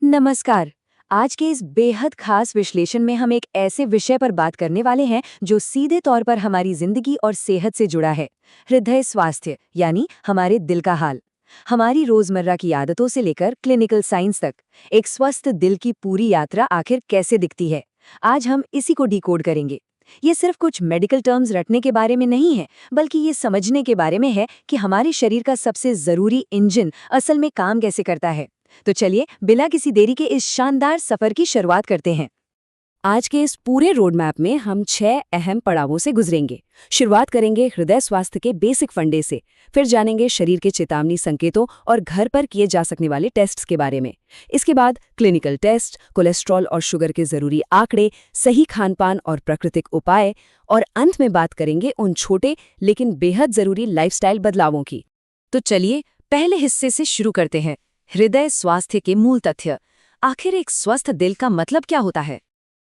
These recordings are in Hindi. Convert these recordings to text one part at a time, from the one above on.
नमस्कार। आज के इस बेहद खास विश्लेषण में हम एक ऐसे विषय पर बात करने वाले हैं जो सीधे तौर पर हमारी जिंदगी और सेहत से जुड़ा है। हृदय स्वास्थ्य यानी हमारे दिल का हाल। हमारी रोजमर्रा की आदतों से लेकर क्लिनिकल साइंस तक एक स्वस्थ दिल की पूरी यात्रा आखिर कैसे दिखती है, आज हम इसी को डिकोड करेंगे। ये सिर्फ कुछ मेडिकल टर्म्स रटने के बारे में नहीं है, बल्कि ये समझने के बारे में है कि हमारे शरीर का सबसे जरूरी इंजन असल में काम कैसे करता है। तो चलिए बिना किसी देरी के इस शानदार सफर की शुरुआत करते हैं। आज के इस पूरे रोड मैप में हम 6 अहम पड़ावों से गुजरेंगे। शुरुआत करेंगे हृदय स्वास्थ्य के बेसिक फंडे से, फिर जानेंगे शरीर के चेतावनी संकेतों और घर पर किए जा सकने वाले टेस्ट्स के बारे में। इसके बाद क्लिनिकल टेस्ट, कोलेस्ट्रॉल और शुगर के जरूरी आंकड़े, सही खानपान और प्राकृतिक उपाय, और अंत में बात करेंगे उन छोटे लेकिन बेहद जरूरी लाइफस्टाइल बदलावों की। तो चलिए पहले हिस्से से शुरू करते हैं। हृदय स्वास्थ्य के मूल तथ्य। आखिर एक स्वस्थ दिल का मतलब क्या होता है?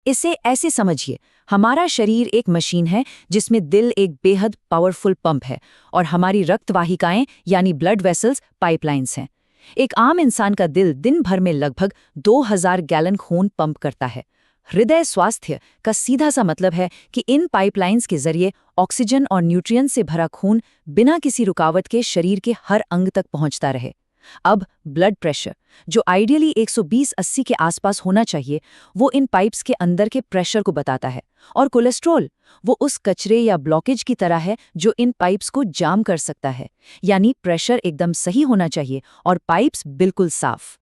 इसे ऐसे समझिए, हमारा शरीर एक मशीन है जिसमें दिल एक बेहद पावरफुल पंप है और हमारी रक्तवाहिकाएं यानी ब्लड वेसल्स पाइपलाइंस हैं। एक आम इंसान का दिल दिन भर में लगभग 2000 गैलन खून पंप करता है। हृदय स्वास्थ्य का सीधा सा मतलब है कि इन पाइपलाइंस के जरिए ऑक्सीजन और न्यूट्रिएंट्स से भरा खून बिना किसी रुकावट के शरीर के हर अंग तक पहुंचता रहे। अब ब्लड प्रेशर, जो आइडियली 120-80 के आसपास होना चाहिए, वो इन पाइप्स के अंदर के प्रेशर को बताता है। और कोलेस्ट्रॉल, वो उस कचरे या ब्लॉकेज की तरह है जो इन पाइप्स को जाम कर सकता है। यानी प्रेशर एकदम सही होना चाहिए और पाइप्स बिल्कुल साफ।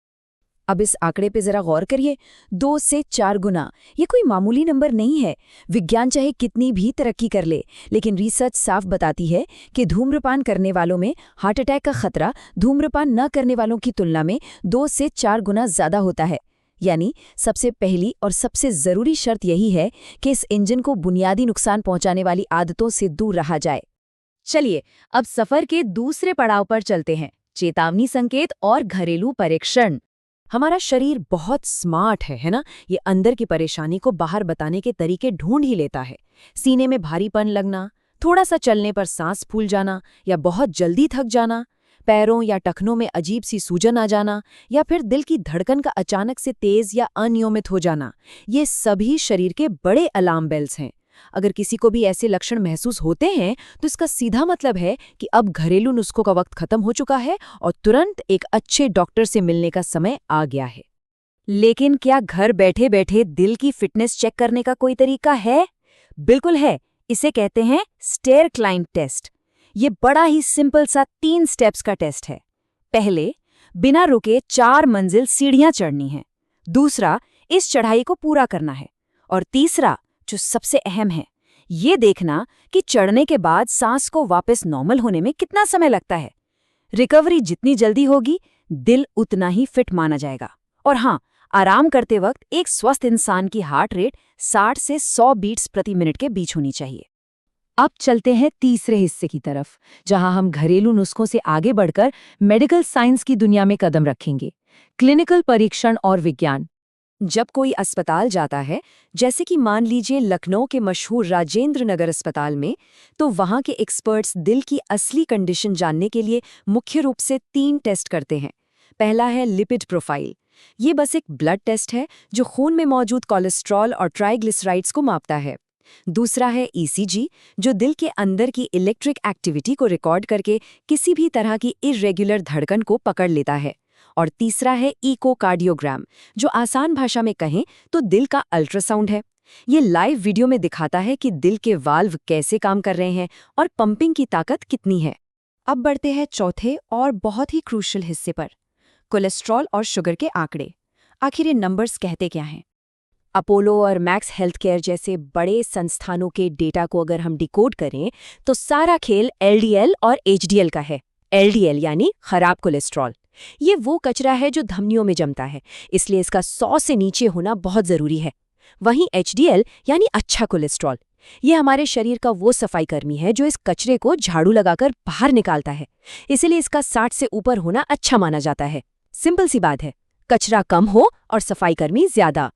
अब इस आंकड़े पे जरा गौर करिए, 2 से 4 गुना। ये कोई मामूली नंबर नहीं है। विज्ञान चाहे कितनी भी तरक्की कर ले, लेकिन रिसर्च साफ बताती है कि धूम्रपान करने वालों में हार्ट अटैक का खतरा धूम्रपान न करने वालों की तुलना में 2 से 4 गुना ज्यादा होता है। यानी सबसे पहली और सबसे जरूरी शर्त यही है कि इस इंजन को बुनियादी नुकसान पहुंचाने वाली आदतों से दूर रहा जाए। चलिए अब सफर के दूसरे पड़ाव पर चलते हैं, चेतावनी संकेत और घरेलू परीक्षण। हमारा शरीर बहुत स्मार्ट है ना? ये अंदर की परेशानी को बाहर बताने के तरीके ढूंढ ही लेता है। सीने में भारीपन लगना, थोड़ा सा चलने पर सांस फूल जाना या बहुत जल्दी थक जाना, पैरों या टखनों में अजीब सी सूजन आ जाना, या फिर दिल की धड़कन का अचानक से तेज या अनियमित हो जाना, ये सभी शरीर के बड़े अलार्म बेल्स हैं। अगर किसी को भी ऐसे लक्षण महसूस होते हैं तो इसका सीधा मतलब है कि अब घरेलू नुस्खों का वक्त खत्म हो चुका है और तुरंत एक अच्छे डॉक्टर से मिलने का समय आ गया है। लेकिन क्या घर बैठे बैठे दिल की फिटनेस चेक करने का कोई तरीका है? बिल्कुल है। इसे कहते हैं स्टेयर क्लाइंब टेस्ट। ये बड़ा ही सिंपल सा 3 स्टेप्स का टेस्ट है। पहले, बिना रुके 4 मंजिल सीढ़ियां चढ़नी है। दूसरा, इस चढ़ाई को पूरा करना है। और तीसरा, जो सबसे अहम है, ये देखना कि चढ़ने के बाद सांस को वापस नॉर्मल होने में कितना समय लगता है। रिकवरी जितनी जल्दी होगी, दिल उतना ही फिट माना जाएगा। और हाँ, आराम करते वक्त एक स्वस्थ इंसान की हार्ट रेट 60 से 100 बीट्स प्रति मिनट के बीच होनी चाहिए। अब चलते हैं तीसरे हिस्से की तरफ, जहां हम घरेलू नुस्खों से आगे बढ़कर मेडिकल साइंस की दुनिया में कदम रखेंगे। क्लिनिकल परीक्षण और विज्ञान। जब कोई अस्पताल जाता है, जैसे कि मान लीजिए लखनऊ के मशहूर राजेंद्र नगर अस्पताल में, तो वहाँ के एक्सपर्ट्स दिल की असली कंडीशन जानने के लिए मुख्य रूप से 3 टेस्ट करते हैं। पहला है लिपिड प्रोफाइल। ये बस एक ब्लड टेस्ट है जो खून में मौजूद कोलेस्ट्रॉल और ट्राइग्लिसराइड्स को मापता है। दूसरा है ईसीजी, जो दिल के अंदर की इलेक्ट्रिक एक्टिविटी को रिकॉर्ड करके किसी भी तरह की इर्रेगुलर धड़कन को पकड़ लेता है। और तीसरा है इकोकार्डियोग्राम, जो आसान भाषा में कहें तो दिल का अल्ट्रासाउंड है। ये लाइव वीडियो में दिखाता है कि दिल के वाल्व कैसे काम कर रहे हैं और पंपिंग की ताकत कितनी है। अब बढ़ते हैं चौथे और बहुत ही क्रूशियल हिस्से पर, कोलेस्ट्रॉल और शुगर के आंकड़े। आखिर ये नंबर्स कहते क्या हैं? अपोलो और मैक्स हेल्थ केयर जैसे बड़े संस्थानों के डेटा को अगर हम डिकोड करें तो सारा खेल एलडीएल और एचडीएल का है। एलडीएल यानी खराब कोलेस्ट्रॉल। ये वो कचरा है जो धमनियों में जमता है, इसलिए इसका 100 से नीचे होना बहुत जरूरी है। वहीं एचडीएल यानी अच्छा कोलेस्ट्रॉल, ये हमारे शरीर का वो सफाई कर्मी है जो इस कचरे को झाड़ू लगाकर बाहर निकालता है, इसलिए इसका 60 से ऊपर होना अच्छा माना जाता है। सिंपल सी बात है, कचरा कम हो और सफाई कर्मी ज्यादा।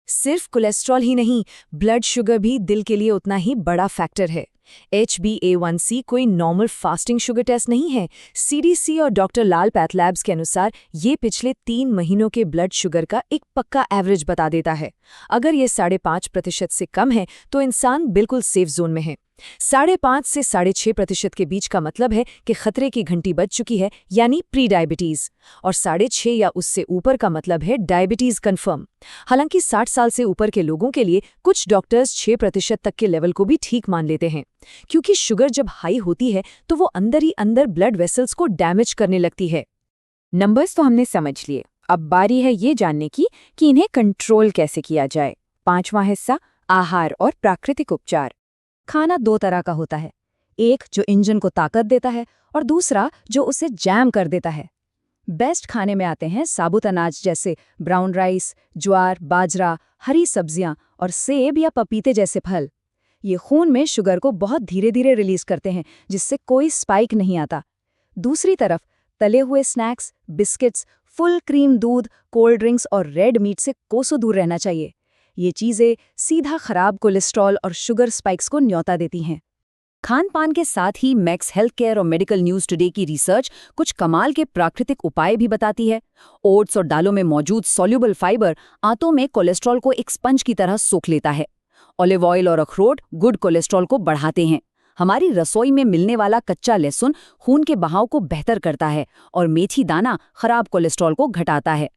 सिर्फ कोलेस्ट्रॉल ही नहीं, ब्लड शुगर भी दिल के लिए उतना ही बड़ा फैक्टर है। HbA1c कोई नॉर्मल फास्टिंग शुगर टेस्ट नहीं है। CDC और डॉक्टर लाल पैथलैब्स के अनुसार ये पिछले 3 महीनों के ब्लड शुगर का एक पक्का एवरेज बता देता है। अगर ये 5.5% से कम है तो इंसान बिल्कुल सेफ जोन में है। 5.5 से 6.5% के बीच का मतलब है कि खतरे की घंटी बज चुकी है, यानी प्री डायबिटीज। और 6.5 या उससे ऊपर का मतलब है डायबिटीज कंफर्म। हालांकि 60 साल से ऊपर के लोगों के लिए कुछ डॉक्टर्स 6% तक के लेवल को भी ठीक मान लेते हैं, क्योंकि शुगर जब हाई होती है तो वो अंदर ही अंदर ब्लड वेसल्स को डैमेज करने लगती है। नंबर्स तो हमने समझ लिए, अब बारी है ये जानने की कि इन्हें कंट्रोल कैसे किया जाए। 5वां हिस्सा, आहार और प्राकृतिक उपचार। खाना 2 तरह का होता है, एक जो इंजन को ताकत देता है और दूसरा जो उसे जैम कर देता है। बेस्ट खाने में आते हैं साबुत अनाज जैसे ब्राउन राइस, ज्वार, बाजरा, हरी सब्जियां और सेब या पपीते जैसे फल। ये खून में शुगर को बहुत धीरे धीरे रिलीज करते हैं, जिससे कोई स्पाइक नहीं आता। दूसरी तरफ तले हुए स्नैक्स, बिस्किट्स, फुल क्रीम दूध, कोल्ड ड्रिंक्स और रेड मीट से कोसों दूर रहना चाहिए। ये चीज़ें सीधा खराब कोलेस्ट्रॉल और शुगर स्पाइक्स को न्योता देती हैं। खान पान के साथ ही मैक्स हेल्थ केयर और मेडिकल न्यूज़ टुडे की रिसर्च कुछ कमाल के प्राकृतिक उपाय भी बताती है। ओट्स और दालों में मौजूद सॉल्युबल फाइबर आंतों में कोलेस्ट्रॉल को एक स्पंज की तरह सोख लेता है। ऑलिव ऑयल और अखरोट गुड कोलेस्ट्रॉल को बढ़ाते हैं। हमारी रसोई में मिलने वाला कच्चा लहसुन खून के बहाव को बेहतर करता है और मेथी दाना खराब कोलेस्ट्रॉल को घटाता है।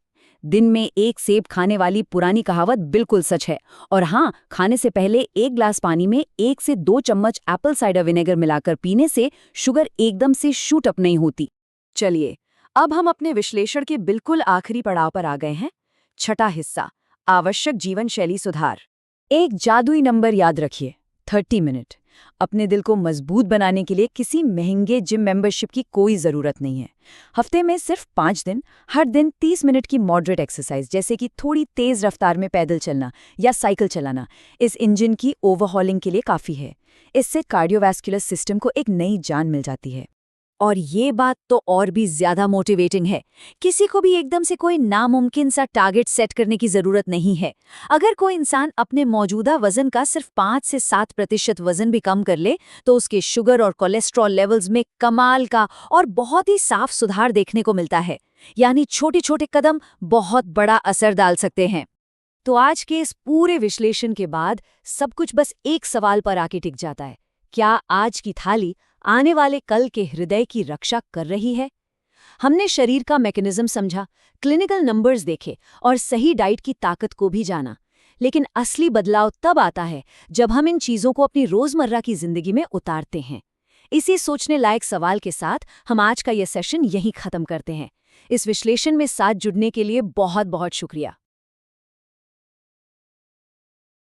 दिन में 1 सेब खाने वाली पुरानी कहावत बिल्कुल सच है। और हाँ, खाने से पहले 1 ग्लास पानी में 1 से 2 चम्मच एप्पल साइडर विनेगर मिलाकर पीने से शुगर एकदम से शूट अप नहीं होती। चलिए, अब हम अपने विश्लेषण के बिल्कुल आखिरी पड़ाव पर आ गए हैं। 6वां हिस्सा, आवश्यक जीवन शैली सुधार। एक जादुई नंबर याद रखिए, 30 मिनट। अपने दिल को मजबूत बनाने के लिए किसी महंगे जिम मेंबरशिप की कोई ज़रूरत नहीं है। हफ्ते में सिर्फ 5 दिन, हर दिन 30 मिनट की मॉडरेट एक्सरसाइज, जैसे कि थोड़ी तेज़ रफ्तार में पैदल चलना या साइकिल चलाना, इस इंजन की ओवरहॉलिंग के लिए काफ़ी है। इससे कार्डियोवैस्कुलर सिस्टम को एक नई जान मिल जाती है। और ये बात तो और भी ज्यादा मोटिवेटिंग है, किसी को भी एकदम से कोई नामुमकिन सा टारगेट सेट करने की जरूरत नहीं है। अगर कोई इंसान अपने मौजूदा वजन का सिर्फ 5 से 7% वजन भी कम कर ले तो उसके शुगर और कोलेस्ट्रॉल लेवल्स में कमाल का और बहुत ही साफ सुधार देखने को मिलता है। यानी छोटे छोटे कदम बहुत बड़ा असर डाल सकते हैं। तो आज के इस पूरे विश्लेषण के बाद सब कुछ बस एक सवाल पर आके टिक जाता है, क्या आज की थाली आने वाले कल के हृदय की रक्षा कर रही है? हमने शरीर का मैकेनिज्म समझा, क्लिनिकल नंबर्स देखे और सही डाइट की ताकत को भी जाना। लेकिन असली बदलाव तब आता है जब हम इन चीज़ों को अपनी रोज़मर्रा की ज़िंदगी में उतारते हैं। इसी सोचने लायक सवाल के साथ हम आज का ये सेशन यहीं ख़त्म करते हैं। इस विश्लेषण में साथ जुड़ने के लिए बहुत बहुत शुक्रिया।